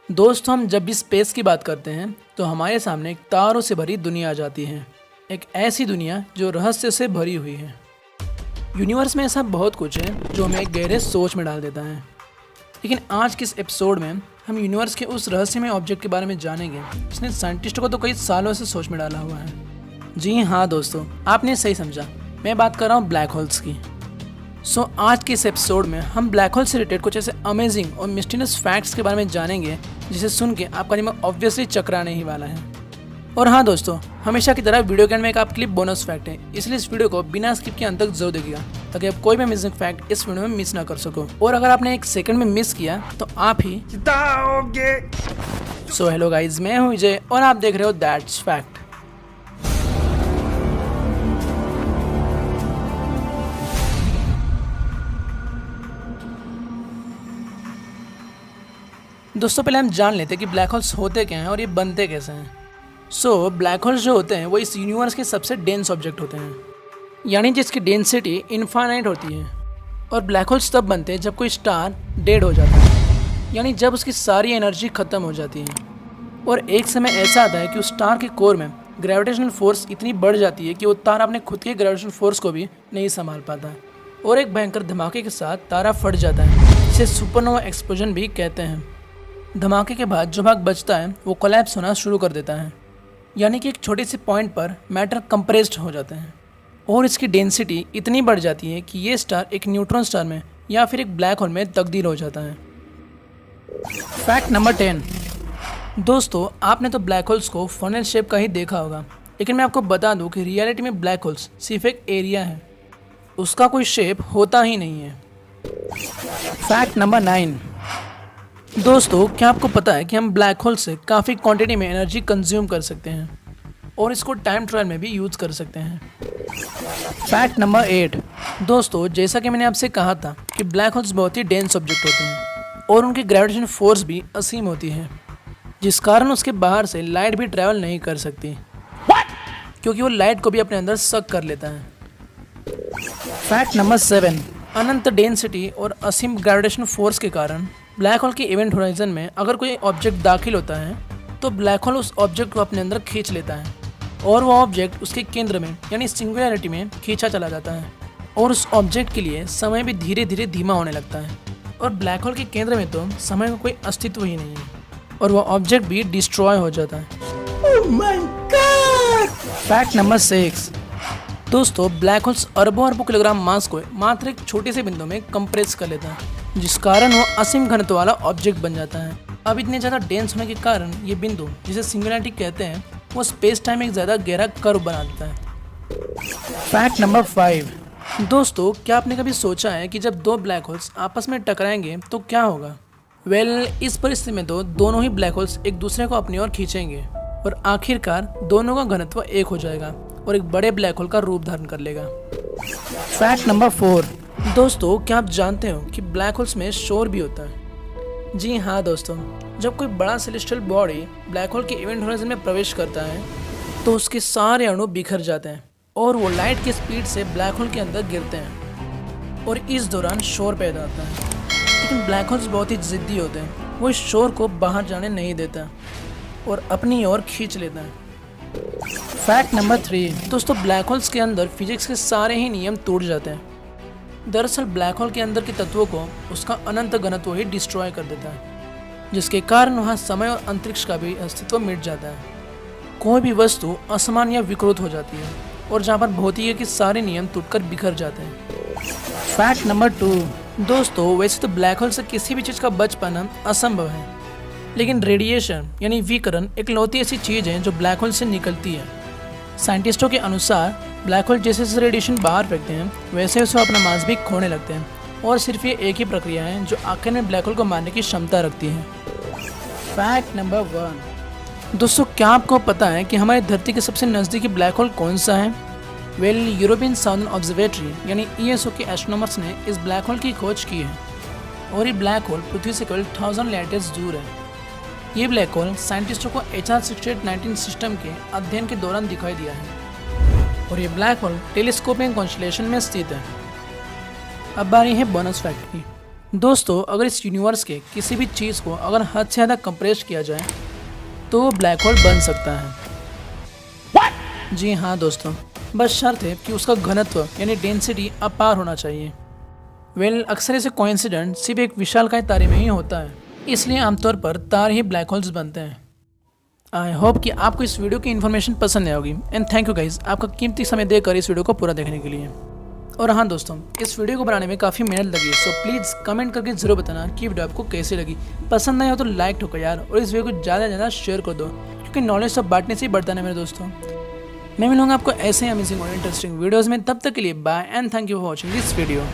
दोस्तों, हम जब भी स्पेस की बात करते हैं तो हमारे सामने एक तारों से भरी दुनिया आ जाती है। एक ऐसी दुनिया जो रहस्य से भरी हुई है। यूनिवर्स में ऐसा बहुत कुछ है जो हमें एक गहरे सोच में डाल देता है। लेकिन आज के इस एपिसोड में हम यूनिवर्स के उस रहस्यमय ऑब्जेक्ट के बारे में जानेंगे जिसने साइंटिस्टों को तो कई सालों से सोच में डाला हुआ है। जी हाँ दोस्तों, आपने सही समझा, मैं बात कर रहा हूँ ब्लैक होल्स की। आज के इस एपिसोड में हम ब्लैक होल से रिलेटेड कुछ ऐसे अमेजिंग और मिस्टीरियस फैक्ट्स के बारे में जानेंगे जिसे सुन के आपका दिमाग ऑब्वियसली चकराने ही वाला है। और हाँ दोस्तों, हमेशा की तरह वीडियो के एंड में एक आप क्लिप बोनस फैक्ट है, इसलिए इस वीडियो को बिना स्किप के अंत तक जरूर देखिएगा ताकि आप कोई भी अमेजिंग फैक्ट इस वीडियो में मिस ना कर सको। और अगर आपने एक सेकंड में मिस किया तो आप ही चिताओगे। सो हेलो गाइज, मैं हूँ विजय और आप देख रहे हो दैट्स फैक्ट। दोस्तों, पहले हम जान लेते हैं कि ब्लैक होल्स होते क्या हैं और ये बनते कैसे हैं। ब्लैक होल्स जो होते हैं वो इस यूनिवर्स के सबसे डेंस ऑब्जेक्ट होते हैं, यानी जिसकी डेंसिटी इनफाइनाइट होती है। और ब्लैक होल्स तब बनते हैं जब कोई स्टार डेड हो जाता है, यानी जब उसकी सारी एनर्जी ख़त्म हो जाती है। और एक समय ऐसा आता है कि उस स्टार के कोर में ग्रेविटेशनल फोर्स इतनी बढ़ जाती है कि वो तारा अपने खुद के ग्रेविटेशनल फोर्स को भी नहीं संभाल पाता और एक भयंकर धमाके के साथ तारा फट जाता है, जिसे सुपरनोवा एक्सप्लोजन भी कहते हैं। धमाके के बाद जो भाग बचता है वो कोलैप्स होना शुरू कर देता है, यानी कि एक छोटे से पॉइंट पर मैटर कंप्रेस्ड हो जाता है और इसकी डेंसिटी इतनी बढ़ जाती है कि ये स्टार एक न्यूट्रॉन स्टार में या फिर एक ब्लैक होल में तब्दील हो जाता है। Fact number 10। दोस्तों, आपने तो ब्लैक होल्स को फनल शेप का ही देखा होगा, लेकिन मैं आपको बता दूं कि रियलिटी में ब्लैक होल्स सिर्फ एक एरिया है, उसका कोई शेप होता ही नहीं है। Fact number 9। दोस्तों, क्या आपको पता है कि हम ब्लैक होल से काफ़ी क्वांटिटी में एनर्जी कंज्यूम कर सकते हैं और इसको टाइम ट्रायल में भी यूज़ कर सकते हैं। Fact number 8। दोस्तों, जैसा कि मैंने आपसे कहा था कि ब्लैक होल्स बहुत ही डेंस ऑब्जेक्ट होते हैं और उनकी ग्रेविटेशन फोर्स भी असीम होती है, जिस कारण उसके बाहर से लाइट भी ट्रैवल नहीं कर सकती क्योंकि वो लाइट को भी अपने अंदर सक कर लेता है। Fact number 7। अनंत डेंसिटी और असीम ग्रेविटेशन फोर्स के कारण ब्लैक होल के इवेंट होराइजन में अगर कोई ऑब्जेक्ट दाखिल होता है तो ब्लैक होल उस ऑब्जेक्ट को अपने अंदर खींच लेता है और वो ऑब्जेक्ट उसके केंद्र में यानी सिंगुलैरिटी में खींचा चला जाता है और उस ऑब्जेक्ट के लिए समय भी धीरे धीरे धीमा होने लगता है। और ब्लैक होल के केंद्र में तो समय का कोई अस्तित्व ही नहीं है और वो ऑब्जेक्ट भी डिस्ट्रॉय हो जाता है। Oh my God! Fact number 6। दोस्तों, ब्लैक होल्स अरबों अरबों किलोग्राम मास को मात्र एक छोटे से बिंदु में कंप्रेस कर लेता है, जिस कारण वो असीम घनत्व वाला ऑब्जेक्ट बन जाता है। अब इतने ज़्यादा डेंस होने के कारण ये बिंदु, जिसे सिंगुलैरिटी कहते हैं, वो स्पेस टाइम में एक ज़्यादा गहरा कर्व बना देता है। Fact number 5। दोस्तों, क्या आपने कभी सोचा है कि जब दो ब्लैक होल्स आपस में टकराएंगे तो क्या होगा? इस परिस्थिति में तो दोनों ही ब्लैक होल्स एक दूसरे को अपनी ओर खींचेंगे और आखिरकार दोनों का घनत्व एक हो जाएगा और एक बड़े ब्लैक होल का रूप धारण कर लेगा। Fact number 4। दोस्तों, क्या आप जानते हो कि ब्लैक होल्स में शोर भी होता है? जी हाँ दोस्तों, जब कोई बड़ा सेलेस्टियल बॉडी ब्लैक होल के इवेंट होराइजन में प्रवेश करता है तो उसके सारे अणु बिखर जाते हैं और वो लाइट की स्पीड से ब्लैक होल के अंदर गिरते हैं और इस दौरान शोर पैदा होता है। लेकिन ब्लैक होल्स बहुत ही जिद्दी होते हैं, वो इस शोर को बाहर जाने नहीं देता और अपनी ओर खींच लेता है। Fact number 3। दोस्तों, ब्लैक होल्स के अंदर फिजिक्स के सारे ही नियम टूट जाते हैं। दरअसल ब्लैक होल के अंदर के तत्वों को उसका अनंत घनत्व ही डिस्ट्रॉय कर देता है, जिसके कारण वहाँ समय और अंतरिक्ष का भी अस्तित्व मिट जाता है। कोई भी वस्तु असमान या विकृत हो जाती है और जहाँ पर भौतिकी के सारे नियम टूटकर बिखर जाते हैं। Fact number 2। दोस्तों, वैसे तो ब्लैक होल से किसी भी चीज़ का बच पाना असंभव है, लेकिन रेडिएशन यानी विकिरण एक लौती ऐसी चीज़ है जो ब्लैक होल से निकलती है। साइंटिस्टों के अनुसार ब्लैक होल जैसे जैसे रेडिएशन बाहर फेंकते हैं वैसे वैसे अपना मास भी खोने लगते हैं और सिर्फ ये एक ही प्रक्रिया है जो आखिर में ब्लैक होल को मारने की क्षमता रखती है। Fact number 1। दोस्तों, क्या आपको पता है कि हमारी धरती के सबसे नज़दीकी ब्लैक होल कौन सा है? यूरोपियन साउदर्न ऑब्जर्वेटरी यानी ESO के एस्ट्रोनॉमर्स ने इस ब्लैक होल की खोज की है और ये ब्लैक होल पृथ्वी से केवल 1000 लाइट ईयर्स दूर है। ये ब्लैक होल साइंटिस्टों को HR 6819 सिस्टम के अध्ययन के दौरान दिखाई दिया है और ये ब्लैक होल टेलीस्कोपिक कॉन्स्टेलेशन में स्थित है। अब बारी है बोनस फैक्ट की। दोस्तों अगर इस यूनिवर्स के किसी भी चीज़ को अगर हद से ज़्यादा कंप्रेस किया जाए तो वो ब्लैक होल बन सकता है। जी हाँ दोस्तों, बस शर्त है कि उसका घनत्व यानी डेंसिटी अपार होना चाहिए। अक्सर ऐसे कोइंसिडेंट सिर्फ एक विशालकाय तारे में ही होता है, इसलिए आमतौर पर तारे ही ब्लैक होल्स बनते हैं। आई होप कि आपको इस वीडियो की इन्फॉर्मेशन पसंद आई होगी एंड थैंक यू गाइज आपका कीमती समय देकर इस वीडियो को पूरा देखने के लिए। और हाँ दोस्तों, इस वीडियो को बनाने में काफ़ी मेहनत लगी, सो प्लीज़ कमेंट करके ज़रूर बताना कि वीडियो आपको कैसी लगी। पसंद आया हो तो लाइक ठोको यार, और इस वीडियो को ज़्यादा से ज़्यादा शेयर कर दो, क्योंकि नॉलेज सब बांटने से ही बढ़ता है मेरे दोस्तों। मैं मिलूंगा आपको ऐसे ही अमेजिंग और इंटरेस्टिंग वीडियोज़ में, तब तक के लिए bye and thank you for watching this video.